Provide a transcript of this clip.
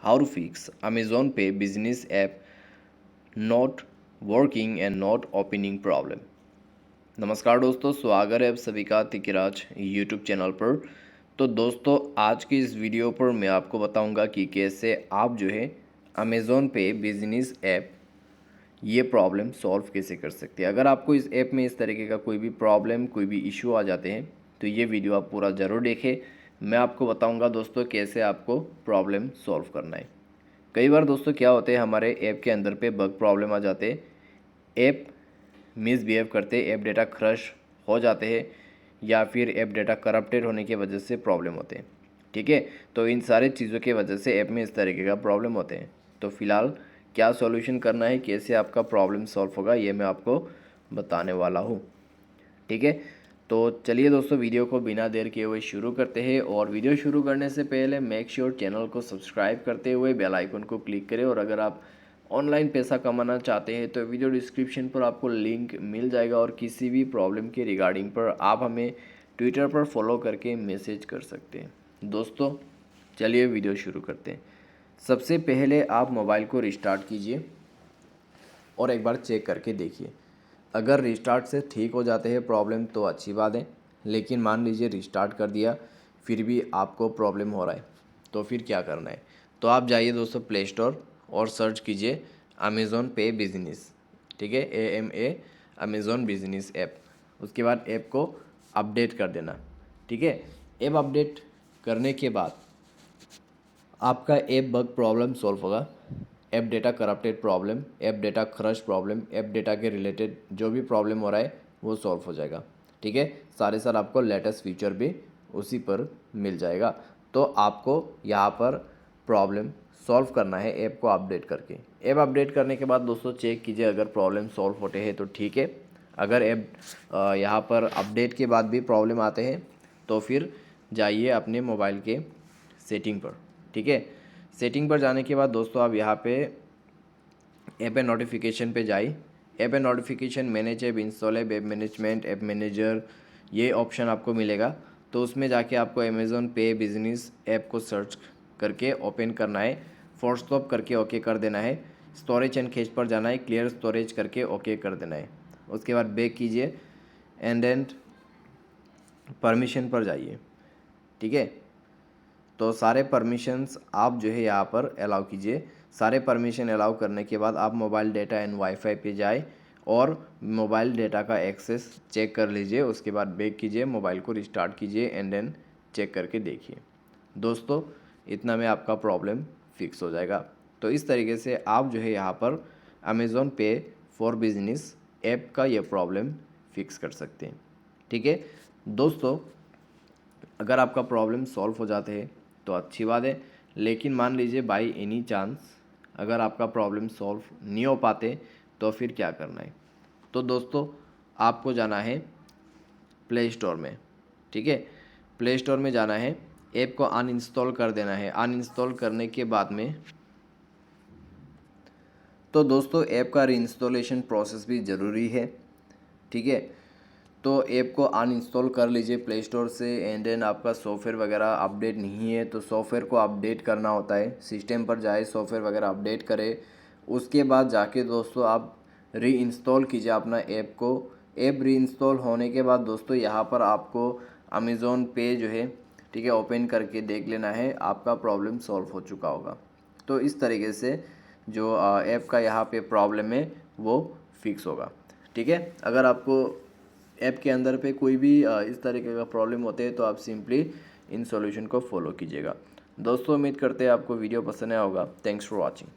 how to fix Amazon Pay business app not working and not opening problem। नमस्कार दोस्तों, स्वागत है आप सभी का तिकिराज यूट्यूब चैनल पर। तो दोस्तों, आज की इस वीडियो पर मैं आपको बताऊंगा कि कैसे आप जो है अमेज़ॉन पे बिजनेस ऐप ये प्रॉब्लम सॉल्व कैसे कर सकते हैं। अगर आपको इस ऐप में इस तरीके का कोई भी प्रॉब्लम, कोई भी इशू आ जाते हैं तो ये वीडियो आप पूरा ज़रूर देखें। मैं आपको बताऊंगा दोस्तों कैसे आपको प्रॉब्लम सॉल्व करना है। कई बार दोस्तों क्या होते हैं, हमारे ऐप के अंदर पे बग प्रॉब्लम आ जाते हैं, ऐप मिसबिहेव करते, ऐप डेटा क्रश हो जाते हैं या फिर ऐप डेटा करप्टेड होने की वजह से प्रॉब्लम होते हैं। ठीक है, तो इन सारी चीज़ों की वजह से ऐप में इस तरीके का प्रॉब्लम होते हैं। तो फिलहाल क्या सॉल्यूशन करना है, कैसे आपका प्रॉब्लम सॉल्व होगा, ये मैं आपको बताने वाला हूँ। ठीक है, तो चलिए दोस्तों, वीडियो को बिना देर किए हुए शुरू करते हैं। और वीडियो शुरू करने से पहले मेक श्योर चैनल को सब्सक्राइब करते हुए बेल आइकन को क्लिक करें। और अगर आप ऑनलाइन पैसा कमाना चाहते हैं तो वीडियो डिस्क्रिप्शन पर आपको लिंक मिल जाएगा और किसी भी प्रॉब्लम के रिगार्डिंग पर आप हमें ट्विटर पर फॉलो करके मैसेज कर सकते हैं। दोस्तों चलिए वीडियो शुरू करते हैं। सबसे पहले आप मोबाइल को रिस्टार्ट कीजिए और एक बार चेक करके देखिए। अगर रिस्टार्ट से ठीक हो जाते हैं प्रॉब्लम तो अच्छी बात है, लेकिन मान लीजिए रिस्टार्ट कर दिया फिर भी आपको प्रॉब्लम हो रहा है तो फिर क्या करना है। तो आप जाइए दोस्तों प्ले स्टोर और सर्च कीजिए अमेज़ॉन पे बिजनेस। ठीक है, AMA अमेज़ॉन बिजनेस ऐप। उसके बाद ऐप को अपडेट कर देना। ठीक है, ऐप अपडेट करने के बाद आपका ऐप बग प्रॉब्लम सॉल्व होगा। App data corrupted problem, app data crush problem, app data के रिलेटेड जो भी प्रॉब्लम हो रहा है वो सॉल्व हो जाएगा। ठीक है, सारे साल आपको लेटेस्ट फीचर भी उसी पर मिल जाएगा। तो आपको यहाँ पर प्रॉब्लम सॉल्व करना है ऐप को अपडेट करके। ऐप अपडेट करने के बाद दोस्तों चेक कीजिए, अगर प्रॉब्लम सॉल्व होते हैं तो ठीक है। अगर ऐप यहाँ पर अपडेट के बाद भी प्रॉब्लम आते हैं तो फिर जाइए अपने मोबाइल के सेटिंग पर। ठीक है, सेटिंग पर जाने के बाद दोस्तों आप यहाँ पे ऐप एंड नोटिफिकेशन पे जाइए। App and notification, manage app, install app, app management, app manager, ये ऑप्शन आपको मिलेगा। तो उसमें जाके आपको अमेज़ॉन पे बिजनेस ऐप को सर्च करके ओपन करना है, फोर्स स्टॉप करके ओके कर देना है। स्टोरेज एंड कैश पर जाना है, क्लियर स्टोरेज करके ओके कर देना है। उसके बाद बैक कीजिए एंड परमिशन पर जाइए। ठीक है, तो सारे परमिशंस आप जो है यहाँ पर अलाउ कीजिए। सारे परमिशन अलाउ करने के बाद आप मोबाइल डेटा एंड वाईफाई पे जाए और मोबाइल डेटा का एक्सेस चेक कर लीजिए। उसके बाद बैक कीजिए, मोबाइल को रिस्टार्ट कीजिए एंड देन चेक करके देखिए। दोस्तों इतना में आपका प्रॉब्लम फिक्स हो जाएगा। तो इस तरीके से आप जो है यहाँ पर अमेज़ॉन पे फॉर बिजनेस ऐप का ये प्रॉब्लम फिक्स कर सकते हैं। ठीक है दोस्तों, अगर आपका प्रॉब्लम सॉल्व हो जाते हैं तो अच्छी बात है, लेकिन मान लीजिए बाई एनी चांस अगर आपका प्रॉब्लम सॉल्व नहीं हो पाते तो फिर क्या करना है। तो दोस्तों आपको जाना है प्ले स्टोर में। ठीक है, प्ले स्टोर में जाना है, ऐप को अनइंस्टॉल कर देना है। अनइंस्टॉल करने के बाद में तो दोस्तों ऐप का रीइंस्टॉलेशन प्रोसेस भी ज़रूरी है। ठीक है, तो ऐप को अनइंस्टॉल कर लीजिए प्ले स्टोर से एंड देन आपका सॉफ्टवेयर वगैरह अपडेट नहीं है तो सॉफ्टवेयर को अपडेट करना होता है। सिस्टम पर जाए, सॉफ्टवेयर वगैरह अपडेट करें, उसके बाद जाके दोस्तों आप रीइंस्टॉल कीजिए अपना ऐप को। ऐप रीइंस्टॉल होने के बाद दोस्तों यहाँ पर आपको अमेज़ॉन पे जो है, ठीक है, ओपन करके देख लेना है, आपका प्रॉब्लम सॉल्व हो चुका होगा। तो इस तरीके से जो ऐप का यहाँ पे प्रॉब्लम है वो फिक्स होगा। ठीक है, अगर आपको ऐप के अंदर पे कोई भी इस तरीके का प्रॉब्लम होते हैं तो आप सिंपली इन सॉल्यूशन को फॉलो कीजिएगा। दोस्तों उम्मीद करते हैं आपको वीडियो पसंद आया होगा। Thanks for watching.